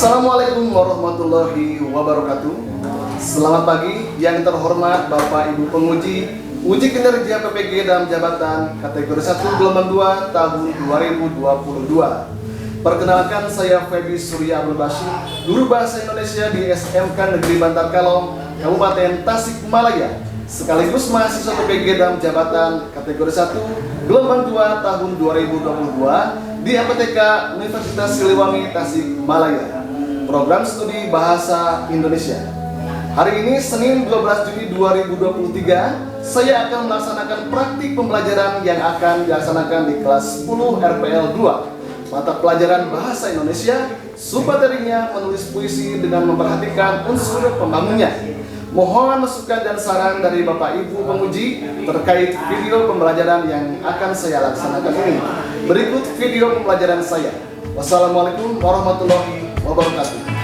Assalamualaikum warahmatullahi wabarakatuh. Selamat pagi yang terhormat Bapak Ibu penguji uji kinerja PPG dalam jabatan kategori 1 gelombang 2 tahun 2022. Perkenalkan, saya Febi Surya Abdul Bashir, guru bahasa Indonesia di SMK Negeri Bantar Kalong, Kabupaten Tasikmalaya, sekaligus mahasiswa PPG dalam jabatan kategori 1 gelombang 2 tahun 2022 di MPTK Universitas Siliwangi Tasikmalaya, program studi bahasa Indonesia. Hari ini Senin 12 Juni 2023, saya akan melaksanakan praktik pembelajaran yang akan dilaksanakan di kelas 10 RPL 2, mata pelajaran bahasa Indonesia, submaterinya menulis puisi dengan memperhatikan unsur pembangunnya. Mohon masukan dan saran dari Bapak Ibu penguji terkait video pembelajaran yang akan saya laksanakan ini. Berikut video pembelajaran saya. Wassalamualaikum warahmatullahi wabarakatuh.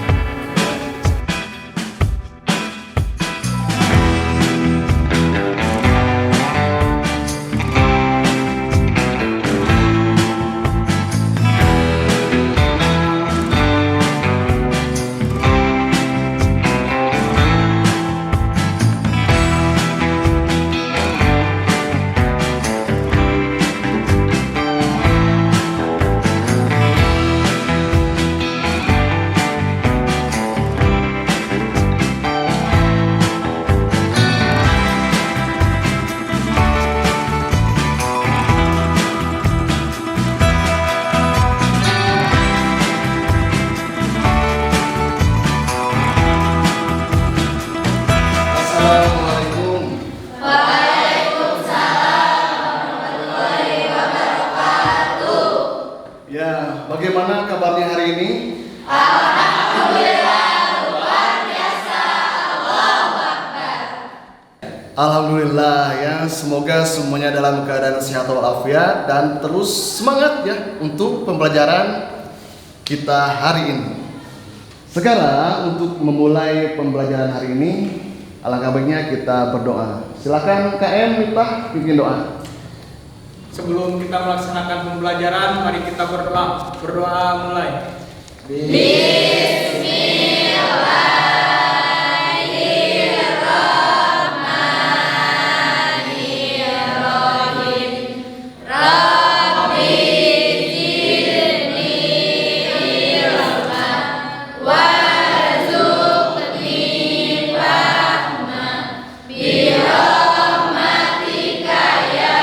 Bagaimana kabarnya hari ini? Alhamdulillah, luar biasa. Allahu Akbar. Alhamdulillah ya, semoga semuanya dalam keadaan sehat walafiat dan terus semangat ya untuk pembelajaran kita hari ini. Sekarang untuk memulai pembelajaran hari ini, alangkah baiknya kita berdoa. Silakan KM Miftah pimpin doa. Sebelum kita melaksanakan pembelajaran, mari kita berdoa. Berdoa mulai. Bismillahirrahmanirrahim. Rabbi zidni ilma warzuqni fahma birahmatika ya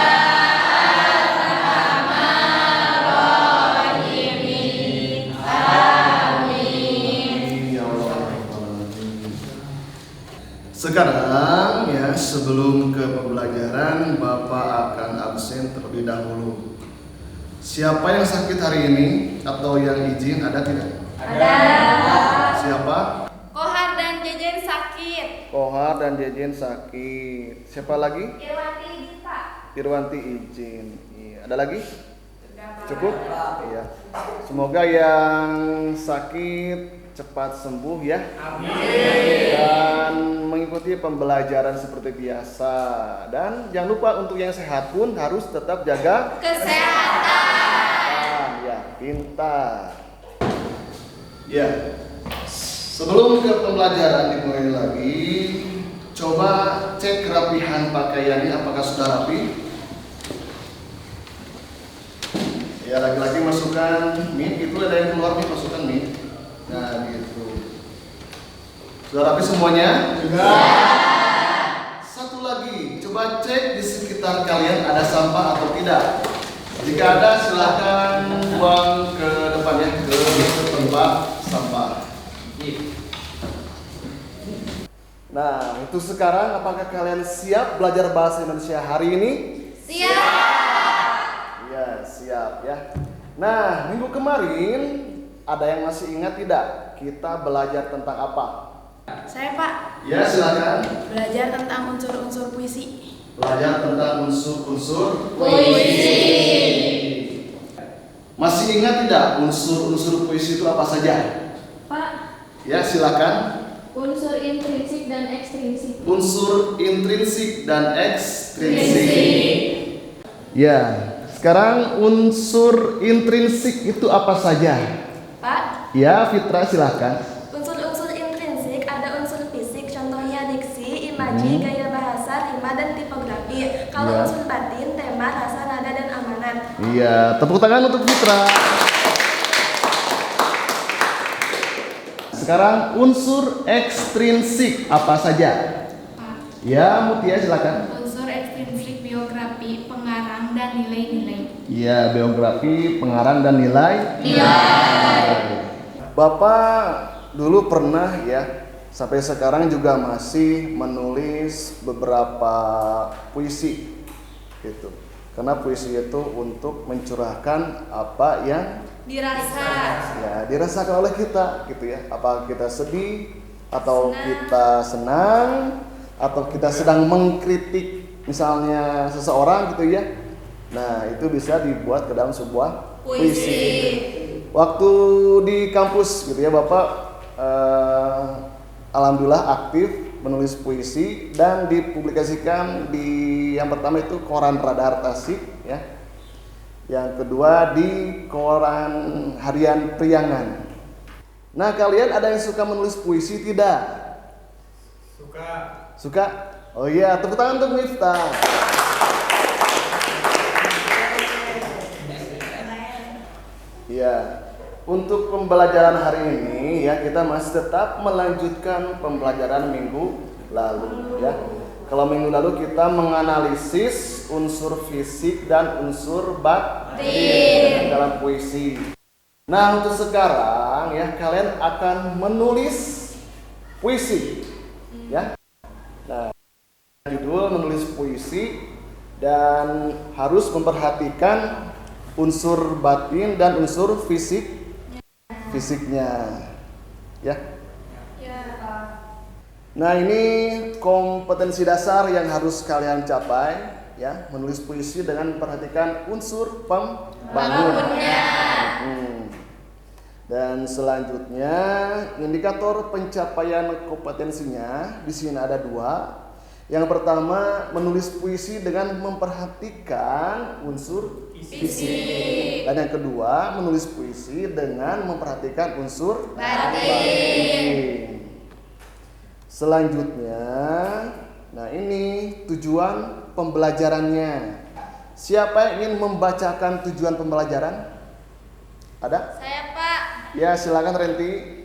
Sekarang ya, sebelum ke pembelajaran, Bapak akan absen terlebih dahulu. Siapa yang sakit hari ini atau yang izin, ada tidak? Ada. Siapa? Kohar dan Jejen sakit. Kohar dan Jejen sakit. Siapa lagi? Irwanti izin, Pak. Irwanti izin. Iya. Ada lagi? Cukup? Iya. Semoga yang sakit cepat sembuh ya. Amin. Dan mengikuti pembelajaran seperti biasa. Dan jangan lupa untuk yang sehat pun harus tetap jaga Kesehatan. ya, pintar. Ya. Sebelum ke pembelajaran dimulai lagi, coba cek kerapihan pakaiannya apakah sudah rapi. Ya, laki-laki masukkan mic, itu ada yang keluar nih, masukkan mic. Nah, gitu. Sudah rapi semuanya? Sudah. Satu lagi, coba cek di sekitar kalian ada sampah atau tidak. Jika ada, silakan buang ke depan ya, ke tempat sampah. Nah, untuk sekarang apakah kalian siap belajar bahasa Indonesia hari ini? Siap. Ya, siap ya. Nah, minggu kemarin ada yang masih ingat tidak? Kita belajar tentang apa? Saya, Pak, Ya, silakan. belajar tentang unsur-unsur puisi. Belajar tentang unsur-unsur Puisi. Masih ingat tidak unsur-unsur puisi itu apa saja? Pak, Ya, silakan. unsur intrinsik dan ekstrinsik. Unsur intrinsik dan ekstrinsik. Ya, sekarang unsur intrinsik itu apa saja? Pak, Ya, Fitra silahkan. unsur-unsur intrinsik ada unsur fisik, contohnya diksi, imaji, gaya bahasa, rima, dan tipografi. Kalau Iya. unsur batin, tema, rasa, nada, dan amanat. Iya, tepuk tangan untuk Fitra. Sekarang unsur ekstrinsik apa saja? Ya, Mutia silakan. Unsur ekstrinsik biografi, pengarang, dan nilai-nilai. Iya, biografi, pengarang dan nilai. Bapak dulu pernah ya, sampai sekarang juga masih menulis beberapa puisi gitu. Karena puisi itu untuk mencurahkan apa yang Dirasa. ya dirasakan oleh kita gitu ya. Apa kita sedih atau kita senang atau kita sedang mengkritik misalnya seseorang gitu ya. Nah, itu bisa dibuat ke dalam sebuah puisi. Waktu di kampus gitu ya, Bapak alhamdulillah aktif menulis puisi dan dipublikasikan di yang pertama itu koran Radar Tasik ya. Yang kedua di koran harian Priangan. Nah, kalian ada yang suka menulis puisi tidak? Suka. Suka? Oh iya, tepuk tangan untuk Miftah. Iya. Untuk pembelajaran hari ini ya, kita masih tetap melanjutkan pembelajaran minggu lalu ya. Kalau minggu lalu kita menganalisis unsur fisik dan unsur batin dalam puisi. Nah, untuk sekarang ya, kalian akan menulis puisi ya. Nah, judul menulis puisi dan harus memperhatikan unsur batin dan unsur fisiknya ya. Nah, ini kompetensi dasar yang harus kalian capai ya, menulis puisi dengan memperhatikan unsur pembangun. Dan selanjutnya indikator pencapaian kompetensinya di sini ada 2. Yang pertama, menulis puisi dengan memperhatikan unsur fisik. Dan yang kedua, menulis puisi dengan memperhatikan unsur batin. Selanjutnya, nah ini tujuan pembelajarannya. Siapa yang ingin membacakan tujuan pembelajaran? Ada? Saya, Pak. Ya, silakan Renti.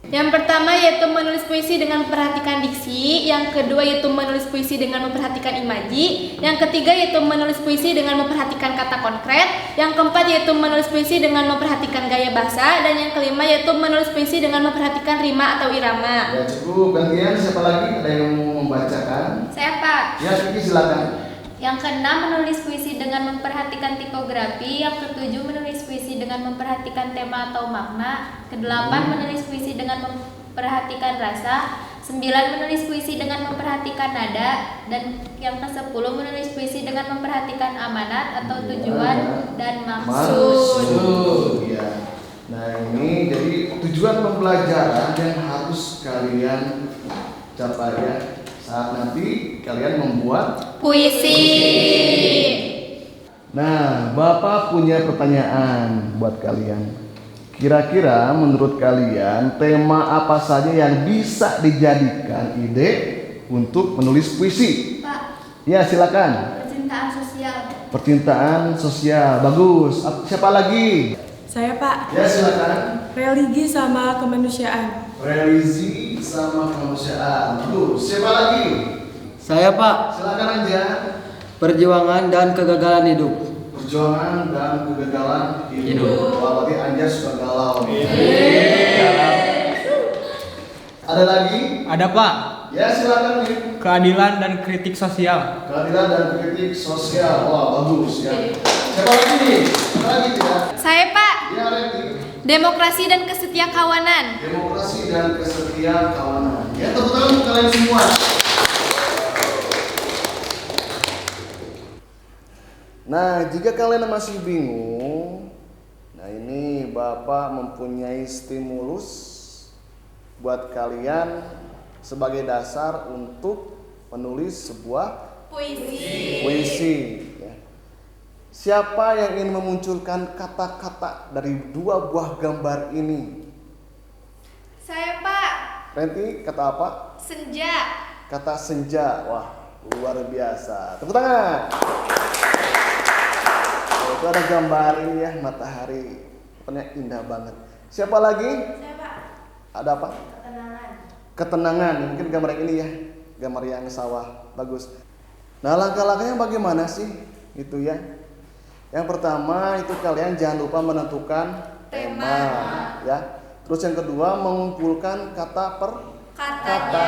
Yang pertama yaitu menulis puisi dengan memperhatikan diksi, yang kedua yaitu menulis puisi dengan memperhatikan imaji, yang ketiga yaitu menulis puisi dengan memperhatikan kata konkret, yang keempat yaitu menulis puisi dengan memperhatikan gaya bahasa, dan yang kelima yaitu menulis puisi dengan memperhatikan rima atau irama. Ya cukup, gantian siapa lagi? Ada yang mau membacakan? Saya, Pak. Ya, Kiki silakan. Yang keenam, menulis puisi dengan memperhatikan tipografi. Yang ketujuh, menulis puisi dengan memperhatikan tema atau makna. Kedelapan, menulis puisi dengan memperhatikan rasa. 9, menulis puisi dengan memperhatikan nada. Dan yang ke-10, menulis puisi dengan memperhatikan amanat atau tujuan dan maksud. Ya. Nah, ini jadi tujuan pembelajaran yang harus kalian capai ya, saat nanti kalian membuat Puisi. Nah, Bapak punya pertanyaan buat kalian. Kira-kira menurut kalian tema apa saja yang bisa dijadikan ide untuk menulis puisi? Pak, Ya, silakan. percintaan sosial. Percintaan sosial, bagus. Siapa lagi? Saya Pak, Ya, silakan. religi sama kemanusiaan. Religi sama kemanusiaan. Bagus. Siapa lagi? Saya Pak, Silakan aja. perjuangan dan kegagalan hidup. Perjuangan dan kegagalan hidup. Wah, berarti Anjas suka galau. Ada lagi? Ada, Pak. Ya, silakan nih. Keadilan dan kritik sosial. Keadilan dan kritik sosial. Wah, bagus ya. Siapa lagi nih? Siapa lagi tidak? Saya, Pak. Ya, Renti. Demokrasi dan kesetiakawanan. Demokrasi dan kesetiakawanan. Ya, tepuk tangan untuk kalian semua. Nah, jika kalian masih bingung, nah ini Bapak mempunyai stimulus buat kalian sebagai dasar untuk menulis sebuah Puisi. puisi. Ya. Siapa yang ingin memunculkan kata-kata dari dua buah gambar ini? Saya, Pak. Renti, kata apa? Senja. Kata senja. Wah, luar biasa. Tepuk tangan. Oh, itu ada gambar ini ya, matahari. Pokoknya indah banget. Siapa lagi? Saya, Pak. Ada apa? Ketenangan. Ketenangan. Mungkin gambar yang ini ya. Gambar yang sawah. Bagus. Nah, langkah-langkahnya bagaimana sih? Itu ya. Yang pertama itu kalian jangan lupa menentukan tema ya. Terus yang kedua mengumpulkan kata per kata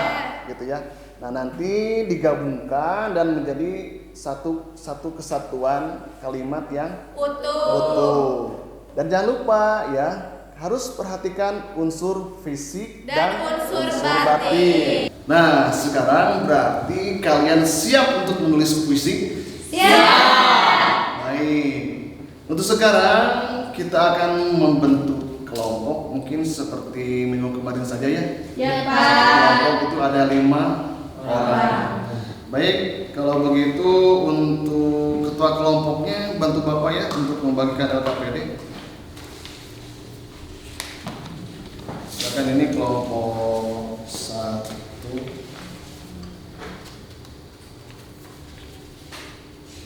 gitu ya. Nah, nanti digabungkan dan menjadi satu kesatuan kalimat yang utuh. Dan jangan lupa ya, harus perhatikan unsur fisik dan unsur batin. Nah, sekarang berarti kalian siap untuk menulis puisi? Siap. Baik. Untuk sekarang kita akan membentuk kelompok, mungkin seperti minggu kemarin saja ya. Ya, Pak. Kelompok itu ada 5 orang. Baik, kalau begitu untuk ketua kelompoknya bantu Bapak ya untuk membagikan LKPD. Silakan, ini kelompok 1.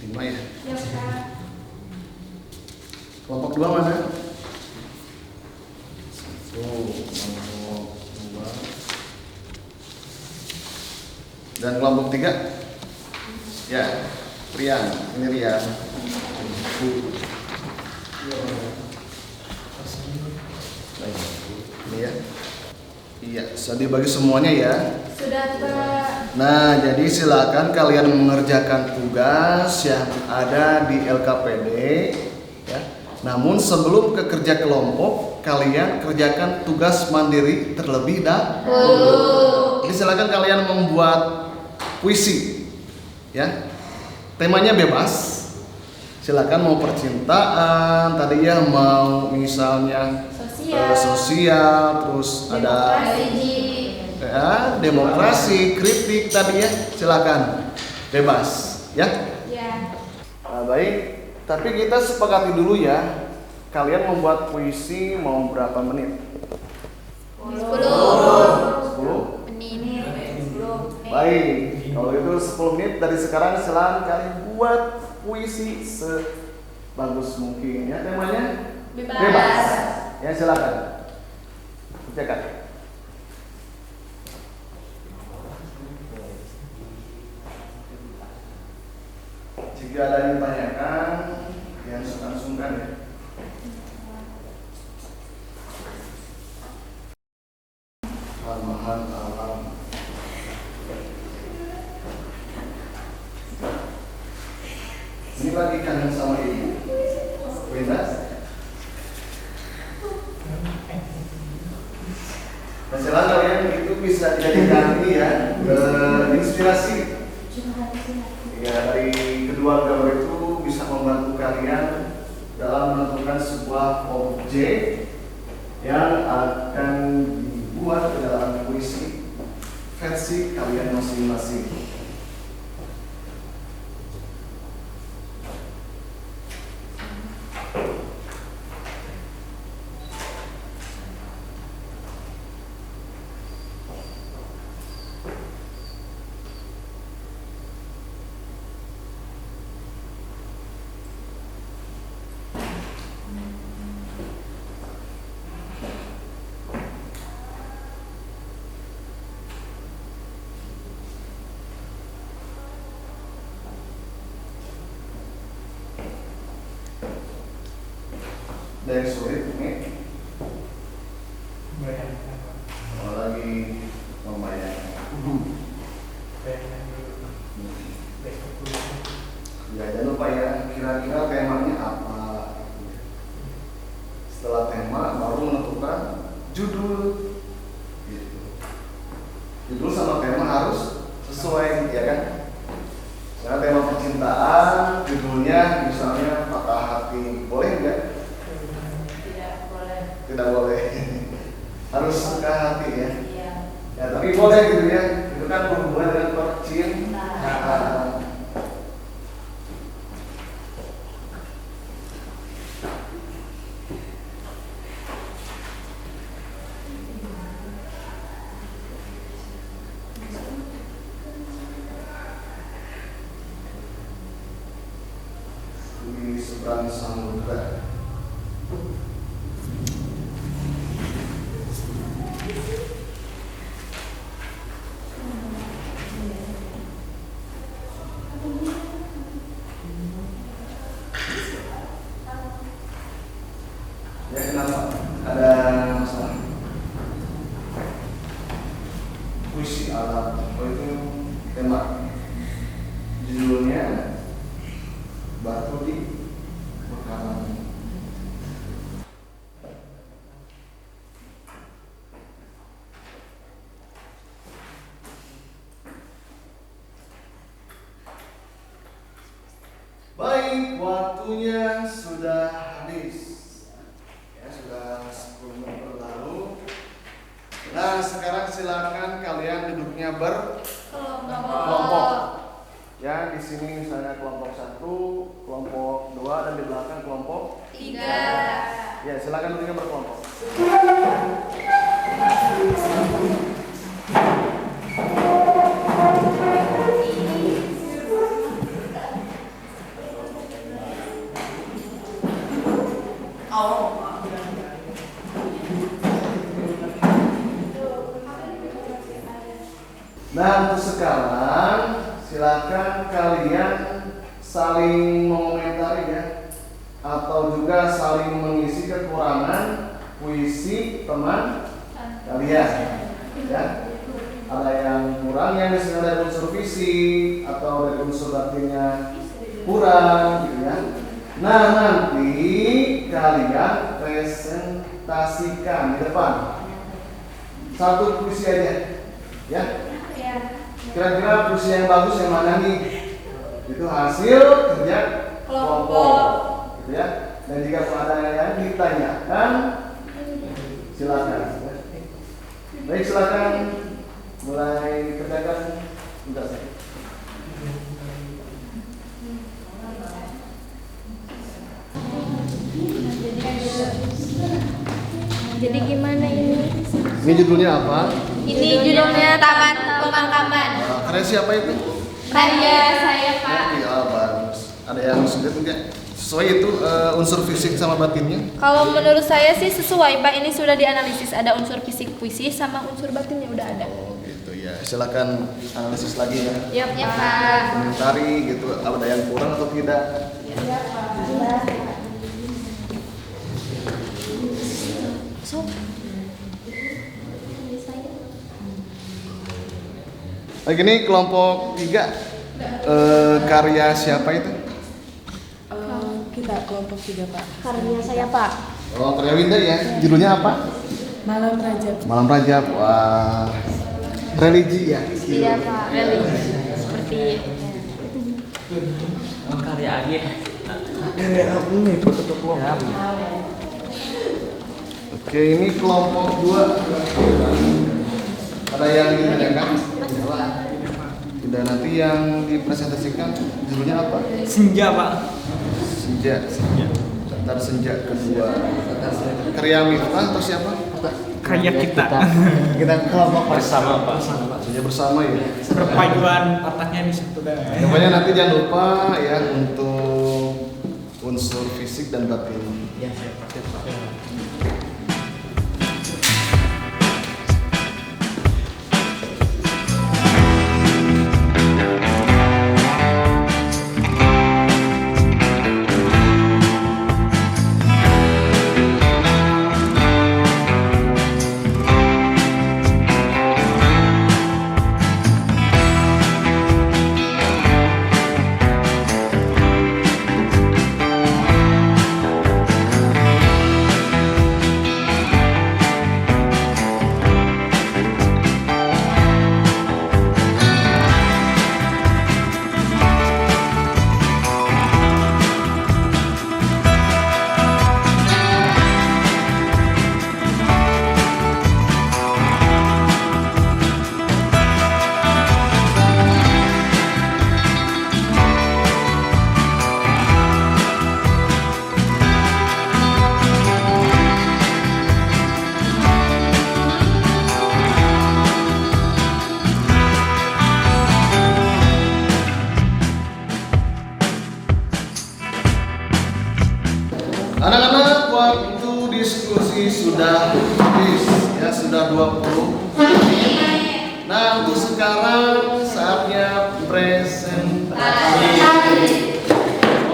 Lima ya. Ya, Pak. Kelompok 2 mana? 1, kelompok 2. Dan kelompok 3? Ya, Rian. Ini Rian. Ini ya. Iya, sudah dibagi semuanya ya. Sudah, Pak. Nah, jadi silakan kalian mengerjakan tugas yang ada di LKPD ya. Namun sebelum ke kerja kelompok, kalian kerjakan tugas mandiri terlebih dahulu. Jadi silakan kalian membuat puisi ya. Temanya bebas. Silakan mau percintaan, tadi ya mau misalnya sosial, terus ada ya, demokrasi, kritik tadi ya, silakan bebas ya. Ya. Nah, baik, tapi kita sepakati dulu ya, kalian membuat puisi mau berapa menit? 10 menit. Baik, kalau itu 10 menit dari sekarang silakan kalian buat puisi sebagus mungkin ya. Temanya bebas. Ya, silakan. Kerjakan. Jika ada yang ditanyakan, yang sungkan-sungkan ya. Ramahan alam. Ini lagi kangen sama ibu. Bebas. Masalah kalian itu bisa dijadikan ini ya, inspirasi. Ya, dari kedua gambar itu bisa membantu kalian dalam menentukan sebuah objek yang akan dibuat ke dalam puisi versi kalian masing-masing. Dari sulit nih, lagi membayangkan. Ya, jangan lupa ya, kira-kira temanya apa. Setelah tema baru menentukan judul. Gitu. Judul sama tema harus sesuai, ya kan? Karena tema percintaan, judulnya misalnya Patah Hati, boleh nggak? Tidak boleh. Harus suka hati ya. Ya, tapi boleh gitu ya. Itu kan berhubungan dengan percintaan. seberang samudra. Ya, kenapa? Ada masalah? Puisi alam, itu tema judulnya Batu di Pekalongan. Baik, waktunya sudah habis. Ya, sudah 10 menit berlalu. Nah, sekarang silakan kalian duduknya berkelompok. Ya, di sini misalnya kelompok 1, kelompok 2, dan di belakang kelompok 3. Ya, silakan duduknya berkelompok. Nah, untuk sekarang silakan kalian saling mengomentari ya, atau juga saling mengisi kekurangan puisi teman kalian. Ya, ada yang kurang yang misalnya dari unsur fisik atau dari unsur batinnya kurang, gitu ya. Nah, nanti kalian presentasikan di depan satu puisi aja, ya. Kira-kira puisi yang bagus yang mana nih? Itu hasil kerja kelompok, gitu ya. Dan jika ada yang ditanyakan, silakan. Ya. Baik, silakan mulai kerjakan. Bentar saya. Jadi gimana ini? Ini judulnya apa? Ini judulnya Taman Pemakaman. Karya siapa itu? Karya saya, Pak. Ya, bagus. Ada yang sulit enggak? Sesuai itu unsur fisik sama batinnya? Kalau menurut saya sih sesuai, Pak. Ini sudah dianalisis, ada unsur fisik puisi sama unsur batinnya udah ada. Oh gitu ya. Silakan analisis lagi ya. Ya, Pak. Komentari gitu, ada yang kurang atau tidak? Baik, ini kelompok 3 karya siapa itu? Kita kelompok 3 Pak. Karya saya, Pak. Oh, karya Winda ya. Judulnya apa? Malam Rajab. Malam Rajab. Wah, religi ya? Iya, Pak. Religi. Seperti Karya Agit. Oke, ini kelompok 2. Ada yang ditanyakan? Tidak, nanti yang dipresentasikan judulnya apa? Senja, Pak. Senja. Sebentar, senja kedua. Karya Miftah atau siapa? Karya kita. Kita kelompok bersama, Pak. Senja bersama ya. Perpaduan otaknya di situ dah. Pokoknya nanti jangan lupa ya untuk unsur fisik dan batin. Ya, siap. puisi sudah habis ya, sudah 20 menit. Nah, untuk sekarang saatnya presentasi.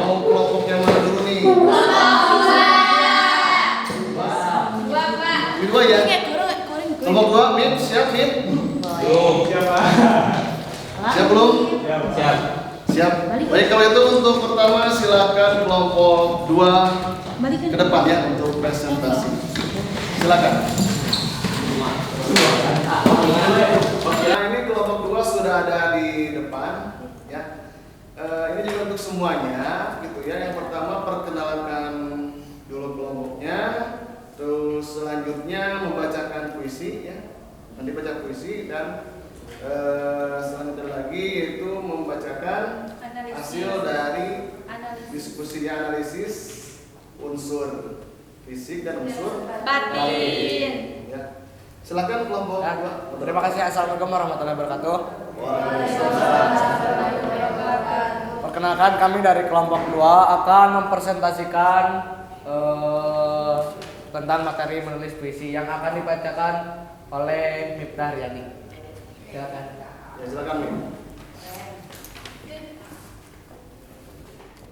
Mau kelompok yang mana dulu nih? Kedua ya. Kelompok 2, Mim, siap Mim? Siap belum? Siap. Siap. Baik, kalau itu untuk pertama silakan kelompok 2 ke depan ya untuk presentasi. Silakan. Nah, ini kelompok 2 sudah ada di depan ya. Ini juga untuk semuanya gitu ya. Yang pertama perkenalkan dulu kelompoknya, terus selanjutnya membacakan puisi ya. Nanti baca puisi dan selanjutnya lagi yaitu membacakan hasil dari diskusi analisis unsur fisik dan unsur Batin. ya. Silakan kelompok Ya, 2. terima kasih. Assalamualaikum warahmatullahi wabarakatuh. Perkenalkan, kami dari kelompok 2 akan mempresentasikan tentang materi menulis puisi yang akan dibacakan oleh Miftah Haryani. Silakan. Ya, silakan Mim.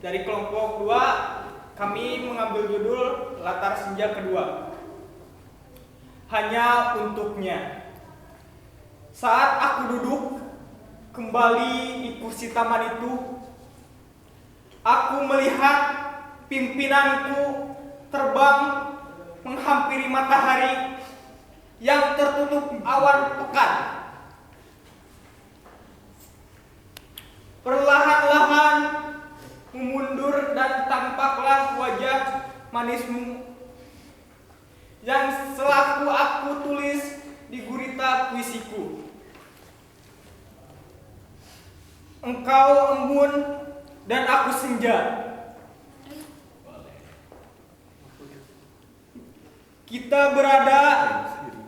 Dari kelompok 2, kami mengambil judul Latar Senja Kedua. Hanya untuknya. Saat aku duduk kembali di kursi taman itu, aku melihat pimpinanku terbang menghampiri matahari yang tertutup awan pekat. Perlahan-lahan memundur dan tampaklah wajah manismu yang selaku aku tulis di gurita puisiku. Engkau embun dan aku senja. Kita berada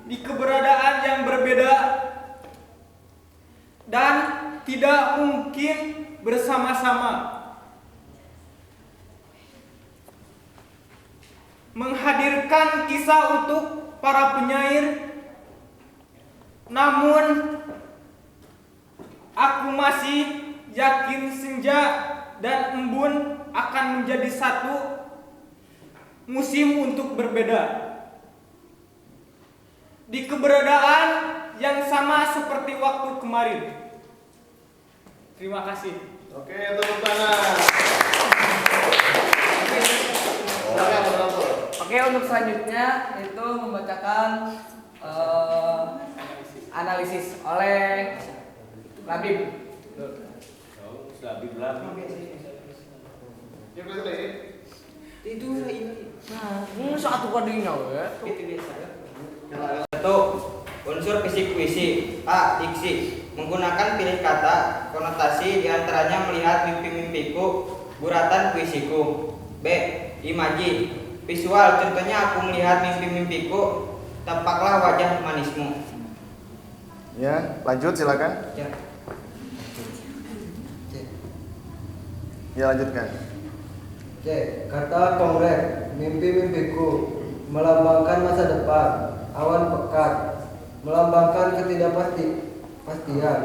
di keberadaan yang berbeda dan tidak mungkin bersama-sama. Menghadirkan kisah untuk para penyair, namun aku masih yakin senja dan embun akan menjadi satu musim untuk berbeda. Di keberadaan yang sama seperti waktu kemarin. Terima kasih. Oke, tepuk tangan. Silakan penonton. Oke, untuk selanjutnya itu membacakan analisis oleh Labib. Ya, presentasi. Itu ini. Nah, ini satu kodenya ya. Satu, unsur fisik puisi. A. Diksi. Menggunakan pilih kata, konotasi diantaranya melihat mimpi-mimpiku, guratan puisiku. B. Imaji. Visual, contohnya aku melihat mimpi-mimpiku, tampaklah wajah manismu. Ya, lanjut silakan. Ya. Ya, lanjutkan. C. Kata konkret, mimpi-mimpiku melambangkan masa depan, awan pekat melambangkan ketidakpastian,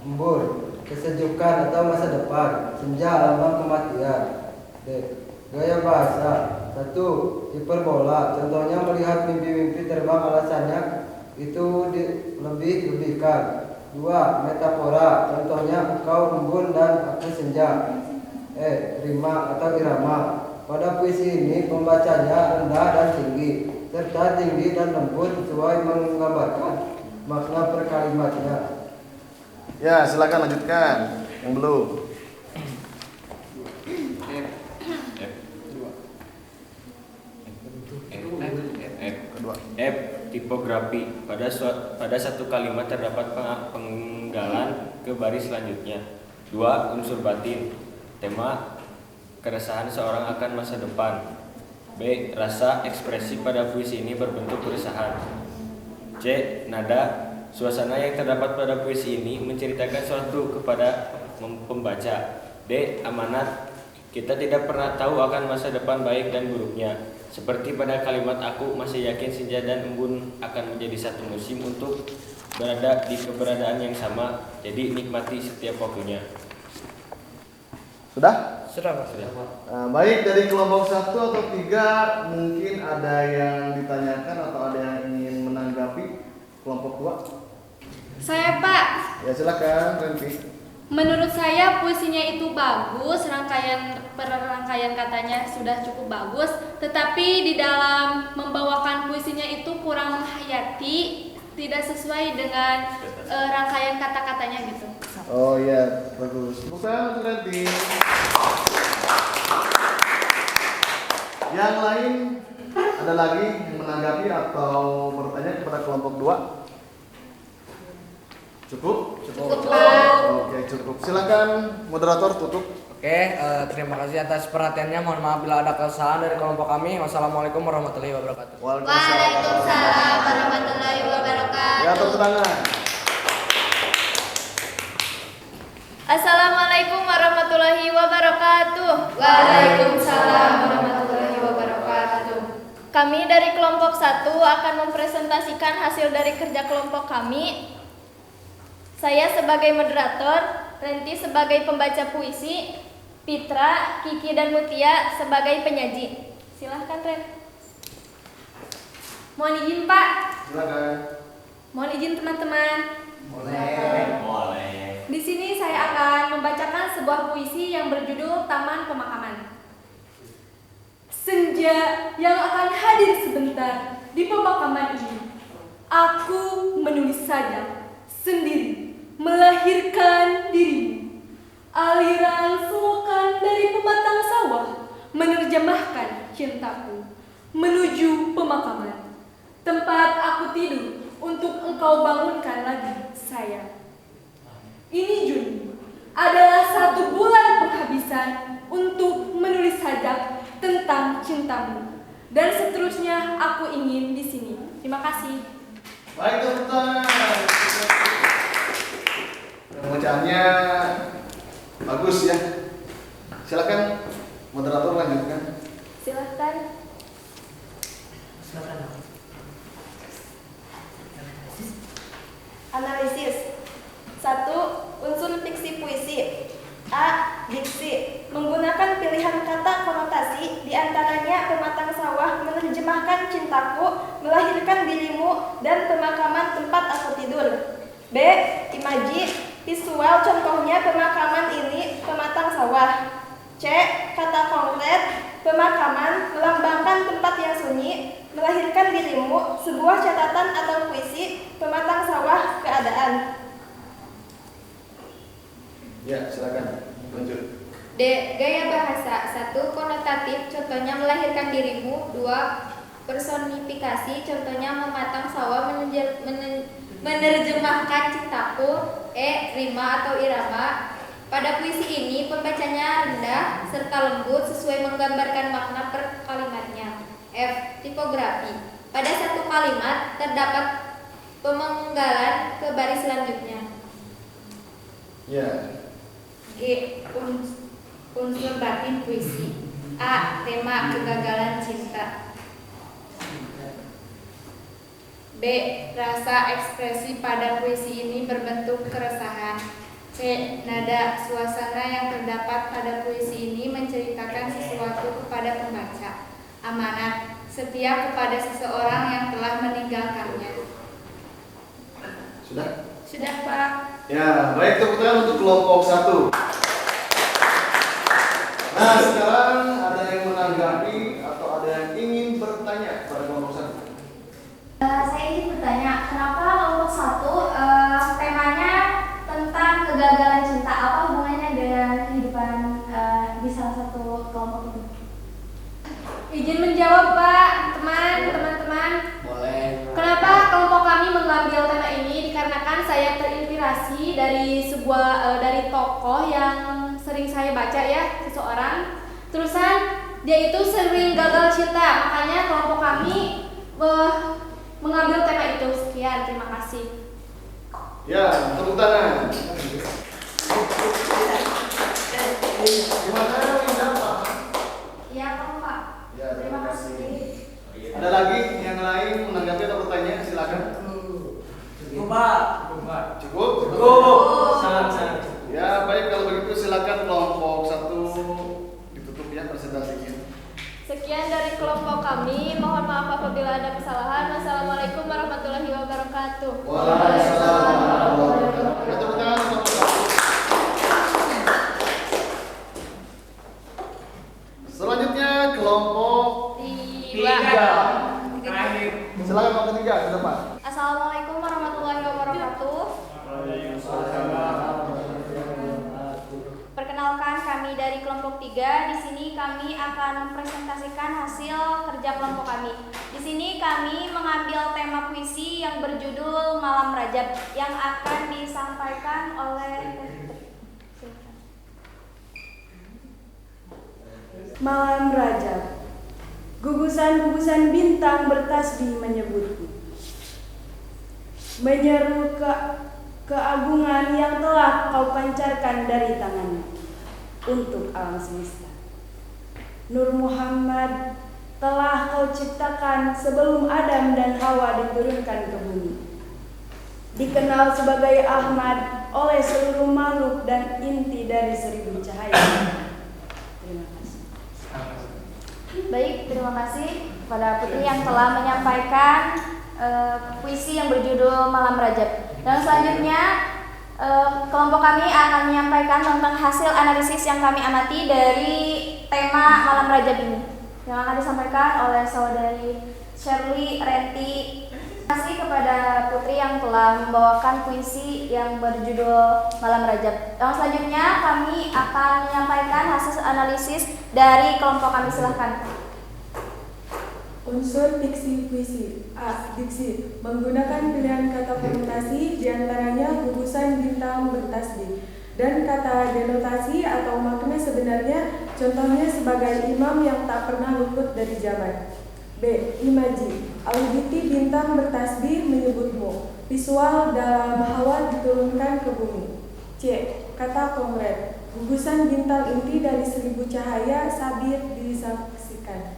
embun kesejukan atau masa depan, senja lambang kematian. D. Gaya bahasa. 1. Hiperbola, contohnya melihat mimpi-mimpi terbang, alasannya itu lebih-lebihkan. 2. Metafora, contohnya engkau embun dan aku senja. Rima atau irama. Pada puisi ini pembacanya rendah dan tinggi, serta tinggi dan lembut sesuai menggambarkan makna per kalimatnya. Ya, silakan lanjutkan. Yang belum. Kedua. F. Tipografi. Pada satu kalimat terdapat penggalan ke baris selanjutnya. 2. Unsur batin. Tema keresahan seorang akan masa depan. B. Rasa ekspresi pada puisi ini berbentuk keresahan. C. Nada. Suasana yang terdapat pada puisi ini menceritakan sesuatu kepada pembaca. D. Amanat. Kita tidak pernah tahu akan masa depan baik dan buruknya. Seperti pada kalimat aku masih yakin senja dan embun akan menjadi satu musim untuk berada di keberadaan yang sama, jadi nikmati setiap waktunya. Sudah? Sudah Pak. Nah, baik dari kelompok 1 atau 3 mungkin ada yang ditanyakan atau ada yang ingin menanggapi kelompok 2? Saya Pak, Ya silakan Renpi. menurut saya puisinya itu bagus, rangkaian katanya sudah cukup bagus, tetapi di dalam membawakan puisinya itu kurang menghayati, tidak sesuai dengan rangkaian kata-katanya gitu. Oh iya, bagus. Bukan Renpi. Yang lain ada lagi yang menanggapi atau bertanya kepada kelompok 2? Cukup? Cukup, Pak. Oke, cukup. Silakan moderator tutup. Oke, terima kasih atas perhatiannya. Mohon maaf bila ada kesalahan dari kelompok kami. Wassalamualaikum warahmatullahi wabarakatuh. Waalaikumsalam warahmatullahi wabarakatuh. Ya, tepuk tangan. Assalamualaikum warahmatullahi wabarakatuh. Waalaikumsalam warahmatullahi wabarakatuh. Kami dari kelompok 1 akan mempresentasikan hasil dari kerja kelompok kami. Saya sebagai moderator, Renti sebagai pembaca puisi, Pitra, Kiki dan Mutia sebagai penyaji. Silahkan Ren. Mohon izin Pak. Silakan. Mohon izin teman-teman. Boleh. Di sini saya akan membacakan sebuah puisi yang berjudul Taman Pemakaman. Senja yang akan hadir sebentar di pemakaman ini. Aku menulis saja sendiri melahirkan dirimu. Aliran selokan dari pematang sawah menerjemahkan cintaku menuju pemakaman. Tempat aku tidur untuk engkau bangunkan lagi saya. Ini Juni adalah 1 bulan penghabisan untuk menulis sajak tentang cintamu. Dan seterusnya aku ingin di sini. Terima kasih. Baik, tepuk tangan. Pembacaannya bagus ya. Silakan moderator lanjutkan. Silahkan. Analisis. 1. Unsur fiksi puisi. A. Diksi. Menggunakan pilihan kata konotasi, diantaranya pematang sawah menerjemahkan cintaku, melahirkan dirimu, dan pemakaman tempat aku tidur. B. Imaji. Visual, contohnya pemakaman ini pematang sawah. C. Kata konkret. Pemakaman melambangkan tempat yang sunyi, melahirkan dirimu, sebuah catatan atau puisi, pematang sawah, keadaan. Ya, silakan. Lanjut. D. Gaya bahasa. 1. Konotatif, contohnya melahirkan dirimu. 2. Personifikasi, contohnya mematang sawah menerjemahkan cintaku. E. Rima atau irama. Pada puisi ini pembacanya rendah serta lembut sesuai menggambarkan makna per kalimatnya. F. Tipografi. Pada satu kalimat terdapat pemenggalan ke baris selanjutnya. Ya. G. Unsur batin puisi. A. Tema kegagalan cinta. B. Rasa ekspresi pada puisi ini berbentuk keresahan. C. Nada suasana yang terdapat pada puisi ini menceritakan sesuatu kepada pembaca. Amanat setia kepada seseorang yang telah meninggalkannya. Sudah? Sudah, Pak. Ya, baik, tepuk tangan untuk kelompok 1. Nah, sekarang ada yang menanggapi atau ada yang ingin bertanya kepada kelompok 1? Saya ingin bertanya, kenapa kelompok 1 temanya tentang kegagalan cinta? Apa hubungannya dengan kehidupan di salah satu kelompok itu? Izin menjawab Pak, teman-teman. Boleh. Kenapa kelompok kami mengambil tema ini? Dikarenakan saya terinspirasi dari dari tokoh yang sering saya baca ya, seseorang. Terusan dia itu sering gagal cinta, makanya kelompok kami mengambil tema itu. Sekian, terima kasih. Ya, tepuk tangan. Gimana? Siapa? Iya, Pak. Ya, terima kasih. lain menanggapi atau bertanya? Silakan. Cukup? Sangat. Ya baik, kalau begitu silakan kelompok 1 ditutup ya presentasinya. Sekian dari kelompok kami. Mohon maaf apabila ada kesalahan. Wassalamualaikum warahmatullahi wabarakatuh. Waalaikumsalam warahmatullahi wabarakatuh. Tepuk tangan kelompok 1. Selanjutnya kelompok 3. silakan kelompok 3 ke depan. Assalamualaikum warahmatullahi wabarakatuh. Perkenalkan, kami dari kelompok 3. Di sini kami akan mempresentasikan hasil kerja kelompok kami. Di sini kami mengambil tema puisi yang berjudul Malam Rajab yang akan disampaikan oleh Malam Rajab. Gugusan-gugusan bintang bertasbih menyebutku. Menyeru keagungan yang telah kau pancarkan dari tanganmu untuk alam semesta. Nur Muhammad telah kau ciptakan sebelum Adam dan Hawa diturunkan ke bumi. Dikenal sebagai Ahmad oleh seluruh makhluk dan inti dari 1000 cahaya. Terima kasih. Baik, terima kasih kepada Putri yang telah menyampaikan puisi yang berjudul Malam Rajab. Dan selanjutnya kelompok kami akan menyampaikan tentang hasil analisis yang kami amati dari tema Malam Rajab ini, yang akan disampaikan oleh saudari Shirley Renti. Terima kasih kepada Putri yang telah membawakan puisi yang berjudul Malam Rajab. Dan selanjutnya kami akan menyampaikan hasil analisis dari kelompok kami. Silahkan. Unsur diksi puisi. A. Diksi. Menggunakan pilihan kata konotasi diantaranya gugusan bintang bertasbih dan kata denotasi atau makna sebenarnya, contohnya sebagai imam yang tak pernah luput dari zaman. B. Imaji. Auditi bintang bertasbih menyebutmu. Visual dalam Hawa diturunkan ke bumi. C. Kata konkret. Gugusan bintang inti dari 1000 cahaya sabit disaksikan.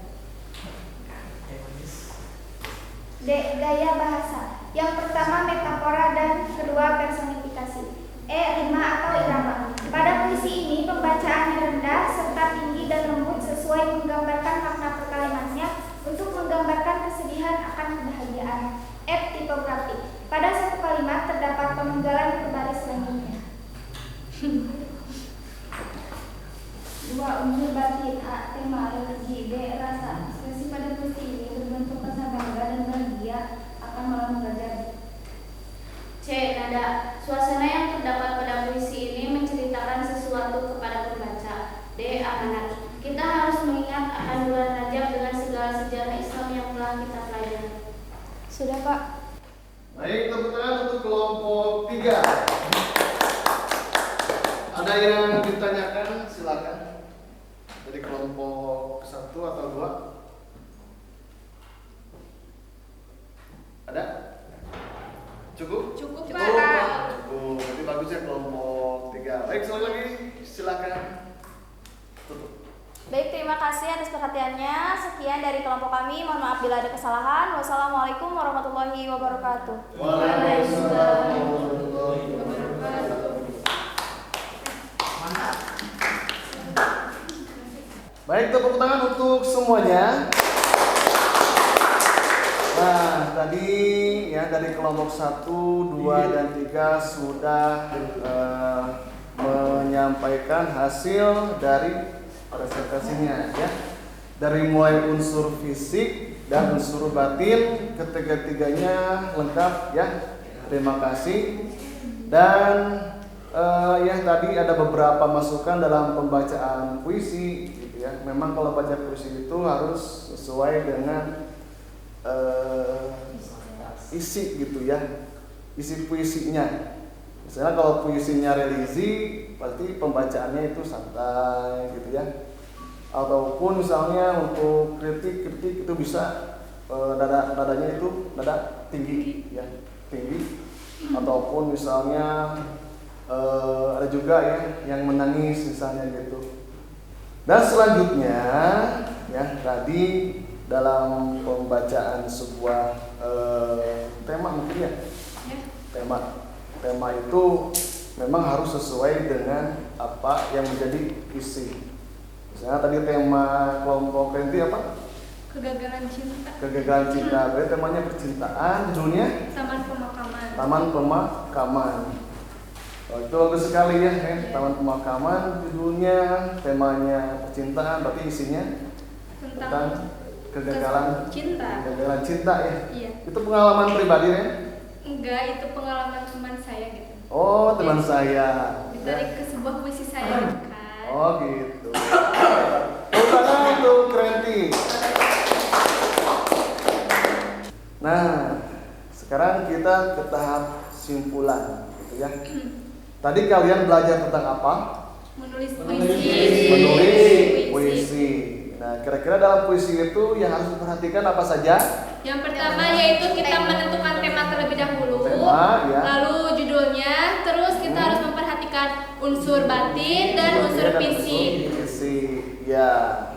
D. Gaya bahasa. Yang pertama metafora dan kedua personifikasi. E. Rima atau irama. Pada puisi ini pembacaannya rendah serta tinggi dan lembut sesuai menggambarkan makna per kalimatnya untuk menggambarkan kesedihan akan kebahagiaan. F. Tipografi. Pada satu kalimat terdapat pemenggalan ke baris selanjutnya. 2. Unsur batin. A. Tema religi. B. Rasa. Ekspresi pada puisi ini berbentuk rasa bangga dan bahagia akan malam rajab. C. Nada. Suasana yang terdapat pada puisi ini menceritakan sesuatu kepada pembaca. D. Amanat. Kita harus mengingat akan bulan Rajab dengan segala sejarah Islam yang telah kita pelajari. Sudah, Pak. Baik, tepuk tangan untuk kelompok 3. Ada yang ditanyakan? Silakan. Dari kelompok 1 atau 2? Ada? Cukup? Cukup, Cukup. Pak. Cukup. Jadi bagusnya kelompok 3. Baik, sekali lagi silakan. Tutup. Baik, terima kasih atas perhatiannya. Sekian dari kelompok kami. Mohon maaf bila ada kesalahan. Wassalamualaikum warahmatullahi wabarakatuh. Waalaikumsalam warahmatullahi wabarakatuh. Baik, tepuk tangan untuk semuanya. Nah, tadi ya dari kelompok 1, 2, dan 3 sudah menyampaikan hasil dari presentasinya ya. Dari mulai unsur fisik dan unsur batin, ketiga-tiganya lengkap ya. Terima kasih. Dan ya tadi ada beberapa masukan dalam pembacaan puisi gitu ya. Memang kalau baca puisi itu harus sesuai dengan isi gitu ya, isi puisinya. Misalnya kalau puisinya religi, pasti pembacaannya itu santai gitu ya. Ataupun misalnya untuk kritik itu bisa nadanya itu nada tinggi ya, tinggi. Ataupun misalnya ada juga ya yang menangis misalnya gitu. Dan selanjutnya ya tadi dalam pembacaan sebuah tema mungkin ya. Tema itu memang harus sesuai dengan apa yang menjadi isi. Misalnya tadi tema kelompok inti apa? Kegagalan cinta. Kegagalan cinta. Berarti temanya percintaan, judulnya Taman Pemakaman. Taman Pemakaman. Oh, itu bagus sekali ya, Taman Pemakaman, judulnya, temanya percintaan, berarti isinya tentang kegagalan cinta. Kegagalan cinta ya. Iya. Itu pengalaman pribadi ya? Enggak, itu pengalaman teman saya gitu. Oh, teman saya. Ditarik ke sebuah puisi saya kan. Oh gitu. Tepuk tangan untuk Krenti. Nah, sekarang kita ke tahap simpulan, gitu ya. Tadi kalian belajar tentang apa? Menulis puisi. Menulis puisi. Nah, kira-kira dalam puisi itu yang harus diperhatikan apa saja? Yang pertama yaitu kita menentukan tema terlebih dahulu. Tema, ya. Lalu judulnya, terus kita harus memperhatikan unsur batin dan unsur fisik. Ya.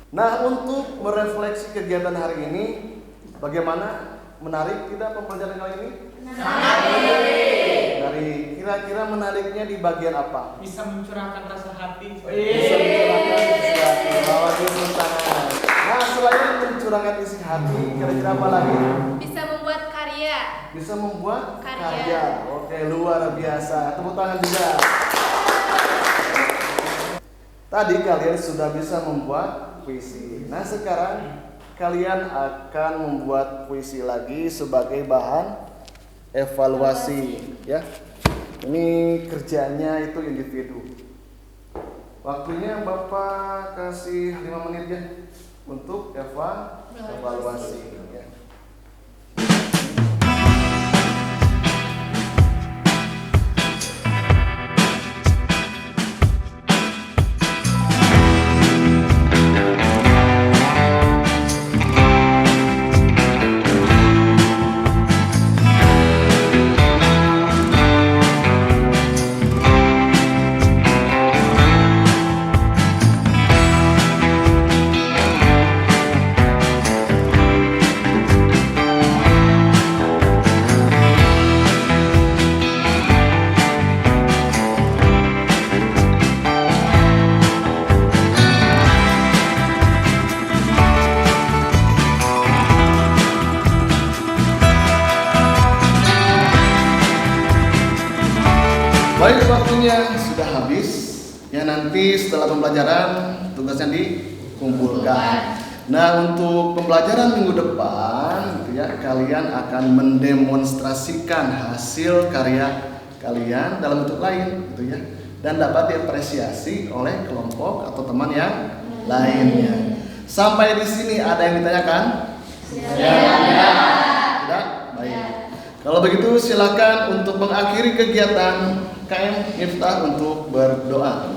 Nah, untuk merefleksi kegiatan hari ini, bagaimana? Menarik tidak pembelajaran kali ini? Menarik. Kira-kira menariknya di bagian apa? Bisa mencurahkan rasa hati. Bisa mencurahkan isi hati. Bawa tepuk tangan. Nah, selain mencurahkan isi hati, kira-kira apa lagi? Bisa membuat karya. Bisa membuat Karya. karya. Oke, luar biasa. Tepuk tangan juga. Tadi kalian sudah bisa membuat puisi. Nah, sekarang kalian akan membuat puisi lagi sebagai bahan evaluasi, ya. Ini kerjanya itu individu. Waktunya Bapak kasih 5 menit ya untuk evaluasi, ya. Baik, waktunya sudah habis. Ya, nanti setelah pembelajaran tugasnya dikumpulkan. Nah, untuk pembelajaran minggu depan, gitu ya, kalian akan mendemonstrasikan hasil karya kalian dalam bentuk lain, gitu ya, dan dapat diapresiasi oleh kelompok atau teman yang lainnya. Sampai di sini ada yang ditanyakan? Tidak? Baik. Kalau begitu silakan untuk mengakhiri kegiatan KM Miftah untuk berdoa.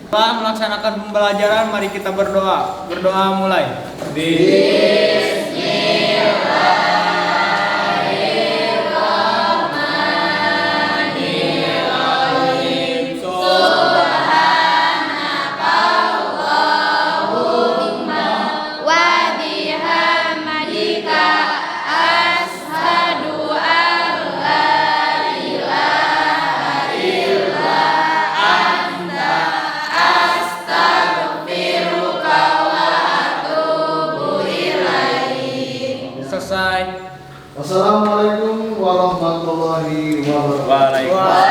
Setelah melaksanakan pembelajaran, mari kita berdoa. Berdoa mulai. Selesai. Wassalamualaikum warahmatullahi wabarakatuh. Waalaikumsalam.